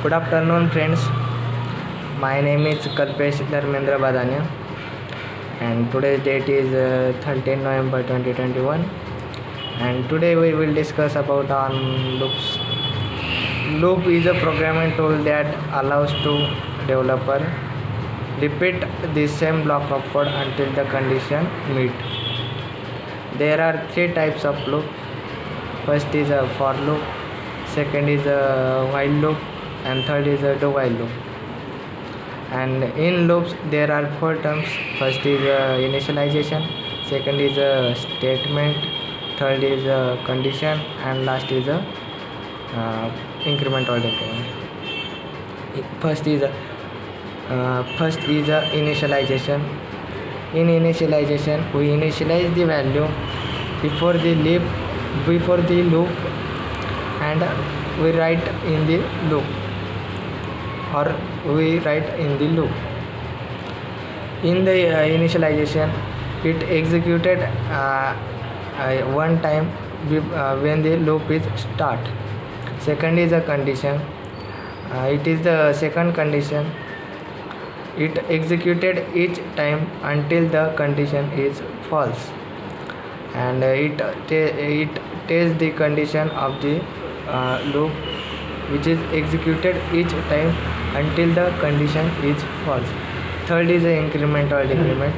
Good afternoon, friends. My name is Kalpesh Dharmendra Badania, and today's date is 13 November 2021. And today we will discuss about on loops. Loop is a programming tool that allows to developer repeat the same block of code until the condition meet. There are three types of loop. First is a for loop, second is a while loop, and third is a do while loop. And in loops there are four terms. First is initialization, second is a statement, third is a condition, and last is a increment or decrement. First is initialization. In initialization we initialize the value before the loop and we write in the loop, or we write in the loop. In the initialization, it executed one time when the loop is start. Second is a condition. It is the second condition. It executed each time until the condition is false, and it tests the condition of the loop, which is executed each time until the condition is false. Third is the increment or decrement.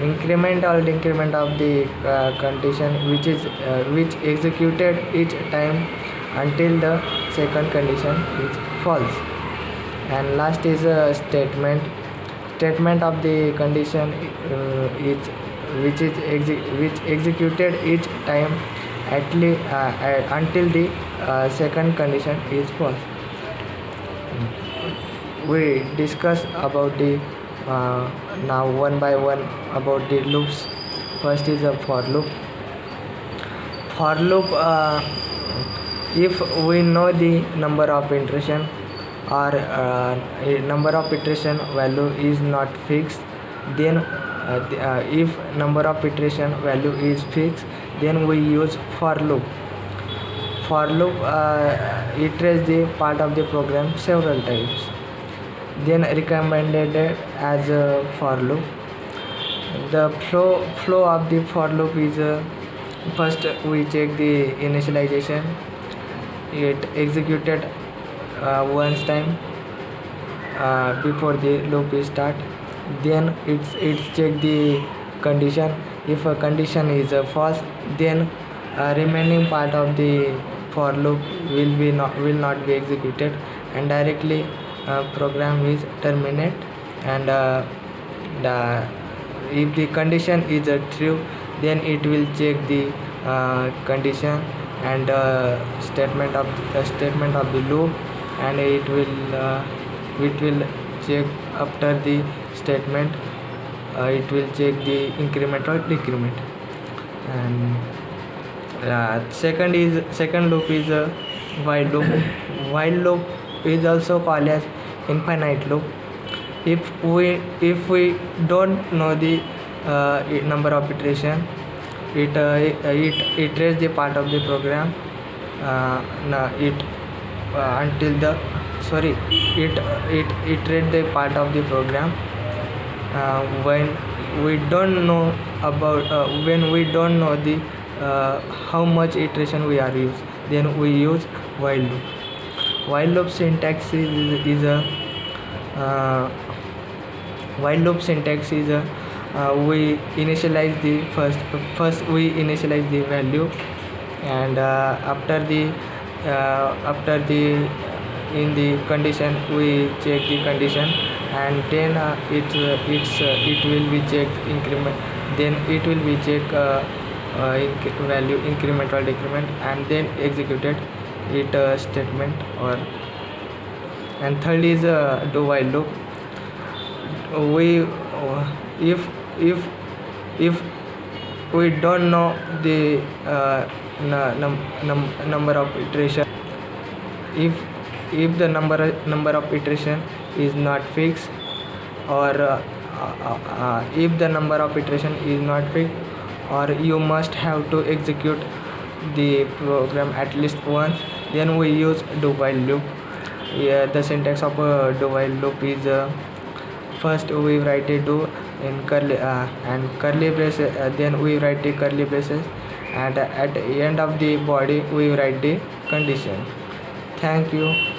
Increment or decrement of the condition which executed each time until the second condition is false. And last is a statement. Statement of the condition which executed each time until the second condition is false. We discuss about the now one by one about the loops. First is a for loop. For loop, if we know the number of iteration or number of iteration value is not fixed, then if number of iteration value is fixed, then we use for loop. For loop iterates the part of the program several times, then recommended as a for loop. The flow of the for loop is first we check the initialization. It executed once time before the loop is start. Then it's check the condition. If a condition is false, then remaining part of the for loop will not be executed, and directly program is terminate. And if the condition is true, then it will check the condition and statement of the loop, and it will check after the statement. It will check the increment or decrement. And second loop is a while loop. While loop is also called as infinite loop. If we don't know the number of iteration, it iterates the part of the program it iterates the part of the program when we don't know the how much iteration we are use, then we use while loop. While loop syntax is a while loop syntax is a we initialize the first we initialize the value, and after the in the condition we check the condition, and then it will be checked increment, then it will be check value increment or decrement, and then executed it statement. Or and third is do while loop. We if we don't know the number of iteration, if the number of iteration is not fixed, or if the number of iteration is not fixed, or you must have to execute the program at least once, then we use do while loop. Yeah, the syntax of a do while loop is first we write a do in curly and curly braces, then we write the curly braces, and at the end of the body we write the condition. Thank you.